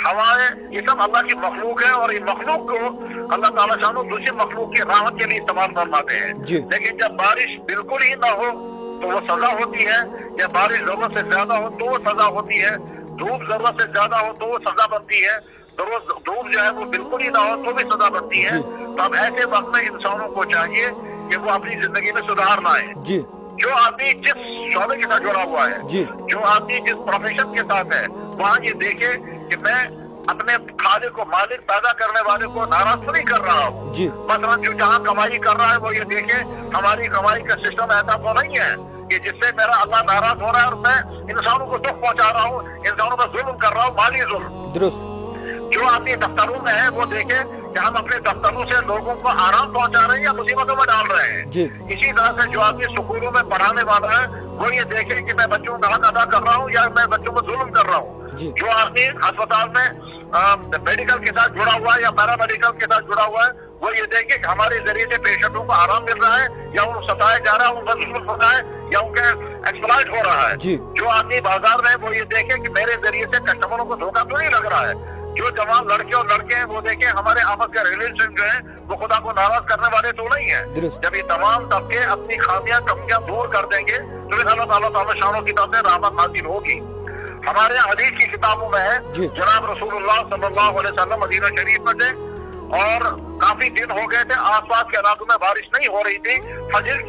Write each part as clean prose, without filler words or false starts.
ہوائیں، یہ سب اللہ کی مخلوق ہے، اور یہ مخلوق کو اللہ تعالیٰ شانو دوسری مخلوق کی راحت کے لیے استعمال فرماتے ہیں. لیکن جب بارش بالکل ہی نہ ہو تو وہ سزا ہوتی ہے، یا بارش ضرورت سے زیادہ ہو تو وہ سزا ہوتی ہے، دھوپ ضرورت سے زیادہ ہو تو وہ سزا بنتی ہے، دھوپ جو ہے وہ بالکل ہی نہ ہو تو بھی سزا بنتی ہے. تو اب ایسے وقت میں انسانوں کو چاہیے کہ وہ اپنی زندگی میں سدھار لائیں. جو آدمی جس شعبے کے ساتھ جڑا ہوا ہے، جو آدمی جس پروفیشن کے ساتھ ہے، وہاں یہ دیکھے کہ میں اپنے خالق کو، مالک پیدا کرنے والے کو ناراض نہیں کر رہا ہوں. مثلا جو جہاں کمائی کر رہا ہے وہ یہ دیکھے ہماری کمائی کا سسٹم ایسا تو نہیں ہے کہ جس سے میرا اللہ ناراض ہو رہا ہے اور میں انسانوں کو دکھ پہنچا رہا ہوں، انسانوں پر ظلم کر رہا ہوں، مالی ظلم. درست. جو آدمی دفتروں میں ہے وہ دیکھے کہ ہم اپنے دفتروں سے لوگوں کو آرام پہنچا رہے ہیں یا مصیبتوں میں ڈال رہے ہیں. اسی طرح سے جو آدمی سکولوں میں پڑھانے والا ہے وہ یہ دیکھے کہ میں بچوں کا حق ادا کر رہا ہوں یا میں بچوں کو ظلم کر رہا ہوں. جو آدمی اسپتال میں میڈیکل کے ساتھ جڑا ہوا ہے یا پیرا میڈیکل کے ساتھ جڑا ہوا ہے وہ یہ دیکھے کہ ہمارے ذریعے سے پیشنٹوں کو آرام مل رہا ہے یا ان کو ستایا جا رہا ہے، ان کا ظلم ہو رہا ہے یا ان کا ایکسپلائٹ ہو رہا ہے. جو آدمی بازار میں وہ یہ دیکھے کہ میرے ذریعے سے کسٹمروں کو دھوکہ تو نہیں لگ رہا ہے. جو جوان لڑکے اور لڑکے ہیں وہ دیکھیں ہمارے آپس کے ریلیشن جو ہیں وہ خدا کو ناراض کرنے والے تو نہیں ہیں. جب یہ تمام طبقے اپنی خامیاں کمیاں دور کر دیں گے تو پھر اللہ تعالیٰ تعالیٰ شانوں کی طرف سے رحمت حاصل ہوگی. ہمارے حدیث کی کتابوں میں ہے جناب رسول اللہ صلی اللہ علیہ وسلم مدینہ شریف میں تھے اور کافی دن ہو گئے تھے، آس پاس کے علاقوں میں بارش نہیں ہو رہی تھی. فجر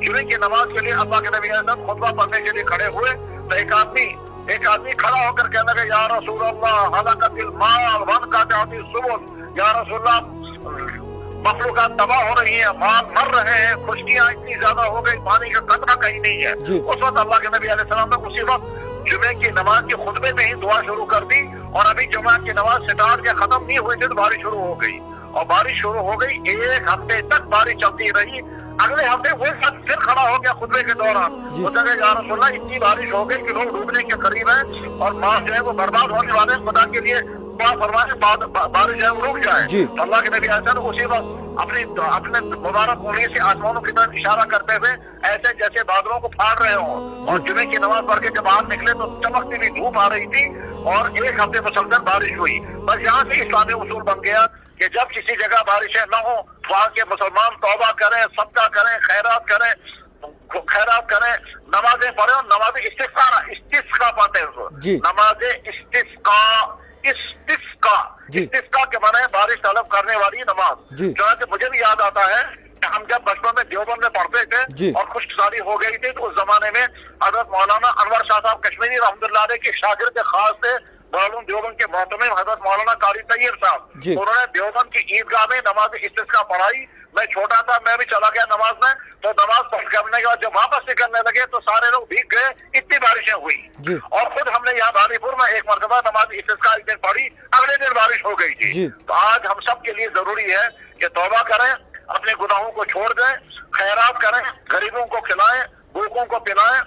جمعے کی نماز کے لیے اللہ کے نبی علیہ السلام خطبہ پڑھنے کے لیے کھڑے ہوئے تو ایک آدمی کھڑا ہو کر کہنے لگا یا رسول اللہ ہلاکت المال وانقطعت السبل، یا رسول اللہ مخلوقات تباہ ہو رہی ہیں، مال مر رہے ہیں، خشکیاں اتنی زیادہ ہو گئی، پانی کا قطرہ کہیں نہیں ہے. اس وقت اللہ کے نبی علیہ السلام نے اسی وقت جمعے کی نماز کے خطبے میں ہی دعا شروع کر دی، اور ابھی جمعہ کی نماز سٹارٹ کے ختم نہیں ہوئی تھی تو بارش شروع ہو گئی. اور بارش شروع ہو گئی، ایک ہفتے تک بارش چلتی رہی. اگلے ہفتے وہ شخص پھر کھڑا ہو گیا خطبے کے دوران، وہ کہا یا رسول اللہ اتنی بارش ہو گئی کہ لوگ ڈوبنے کے قریب ہیں اور ماں جو ہے وہ برباد ہونے والے ہیں، خدا کے لیے دعا فرمائے بارش جو ہے وہ رک جائے. اللہ کے نبی علیہ اسی وقت اپنے مبارک انگلی سے آسمانوں کی طرف اشارہ کرتے ہوئے ایسے جیسے بادلوں کو پھاڑ رہے ہوں، اور جمعے کی نماز پڑھ کے جب باہر نکلے تو چمکتی ہوئی دھوپ آ رہی تھی اور ایک ہفتے مسلسل بارش ہوئی. بس یہاں سے اسلامی اصول بن گیا کہ جب کسی جگہ بارشیں نہ ہوں وہاں کے مسلمان توبہ کریں، صدقہ کریں، خیرات کریں، نمازیں پڑھیں اور نماز استسقا پڑھتے ہیں. نماز استسقا کے معنی ہے بارش طلب کرنے والی نماز. چنانچہ مجھے بھی یاد آتا ہے کہ ہم جب بچپن میں دیوبند میں پڑھتے تھے اور خشک سالی ہو گئی تھی تو اس زمانے میں حضرت مولانا انور شاہ صاحب کشمیری رحمۃ اللہ علیہ کے شاگرد خاص تھے دارالعلوم دیوبند کے محتمم حضرت مولانا قاری طیب صاحب. انہوں نے دیوبند کی عیدگاہ میں نماز استسقا پڑھائی. میں چھوٹا تھا، میں بھی چلا گیا نماز میں، تو نماز پڑھ کرنے کے بعد جب واپس نکلنے لگے تو سارے لوگ بھیگ گئے، اتنی بارشیں ہوئی. اور خود ہم نے یہاں بھالی پور میں ایک مرتبہ نماز استسقا ایک دن پڑھی، اگلے دن بارش ہو گئی تھی. تو آج ہم سب کے لیے ضروری ہے کہ توبہ کریں، اپنے گناہوں کو چھوڑ دیں، خیرات کریں، غریبوں کو کھلائیں، بھوکوں کو پلائیں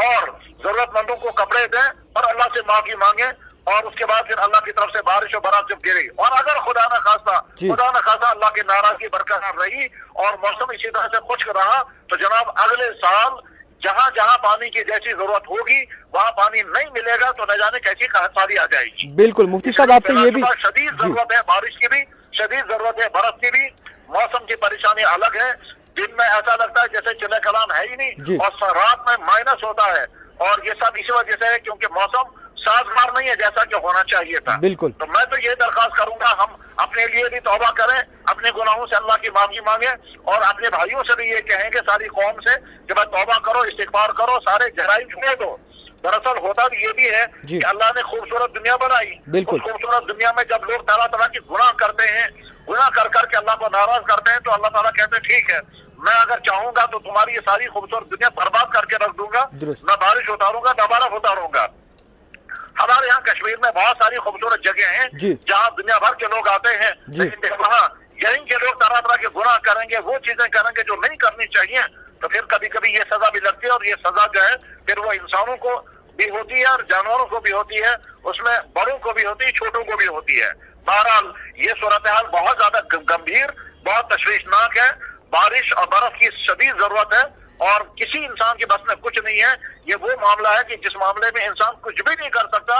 اور ضرورت مندوں کو کپڑے دیں اور اللہ سے معافی مانگیں. اور اس کے بعد پھر اللہ کی طرف سے بارش و برات جب گری اور اگر خدا نہ خاصہ اللہ کی ناراضگی برقرار رہی اور موسم اسی طرح سے خشک رہا تو جناب اگلے سال جہاں جہاں پانی کی جیسی ضرورت ہوگی وہاں پانی نہیں ملے گا تو نہ جانے کیسی قحطی آ جائے گی. بالکل مفتی صاحب آپ سے یہ بھی شدید ضرورت ہے، بارش کی بھی شدید ضرورت ہے، برف کی بھی. موسم کی پریشانی الگ ہے، دن میں ایسا لگتا ہے جیسے چلے کلام ہے ہی نہیں اور رات میں مائنس ہوتا ہے، اور یہ سب اسی وجہ سے ہے کیونکہ موسم سازگار نہیں ہے جیسا کہ ہونا چاہیے تھا. بالکل. تو میں تو یہ درخواست کروں گا ہم اپنے لیے بھی توبہ کریں، اپنے گناہوں سے اللہ کی معافی مانگیں اور اپنے بھائیوں سے بھی یہ کہیں گے ساری قوم سے کہ بھائی توبہ کرو، استغفار کرو، سارے جرائم چھوڑ دو. دراصل ہوتا بھی یہ بھی ہے کہ اللہ نے خوبصورت دنیا بنائی. اس خوبصورت دنیا میں جب لوگ طرح طرح کی گناہ کرتے ہیں، گناہ کر کے اللہ کو ناراض کرتے ہیں تو اللہ تعالیٰ کہتے ہیں ٹھیک ہے میں اگر چاہوں گا تو تمہاری یہ ساری خوبصورت دنیا برباد کر کے رکھ دوں گا، نہ بارش اتاروں گا نہ برف اتاروں گا. ہمارے یہاں کشمیر میں بہت ساری خوبصورت جگہ ہیں جہاں دنیا بھر کے لوگ آتے ہیں، لیکن وہاں یہیں کے لوگ طرح طرح کے گناہ کریں گے، وہ چیزیں کریں گے جو نہیں کرنی چاہیے تو پھر کبھی کبھی یہ سزا بھی لگتی ہے. اور یہ سزا جو ہے پھر وہ انسانوں کو بھی ہوتی ہے اور جانوروں کو بھی ہوتی ہے، اس میں بڑوں کو بھی ہوتی ہے، چھوٹوں کو بھی ہوتی ہے. بہرحال یہ صورتحال بہت زیادہ گمبھیر، بہت تشویشناک ہے. بارش اور برف کی شدید ضرورت ہے اور کسی انسان کے بس میں کچھ نہیں ہے. یہ وہ معاملہ ہے کہ جس معاملے میں انسان کچھ بھی نہیں کر سکتا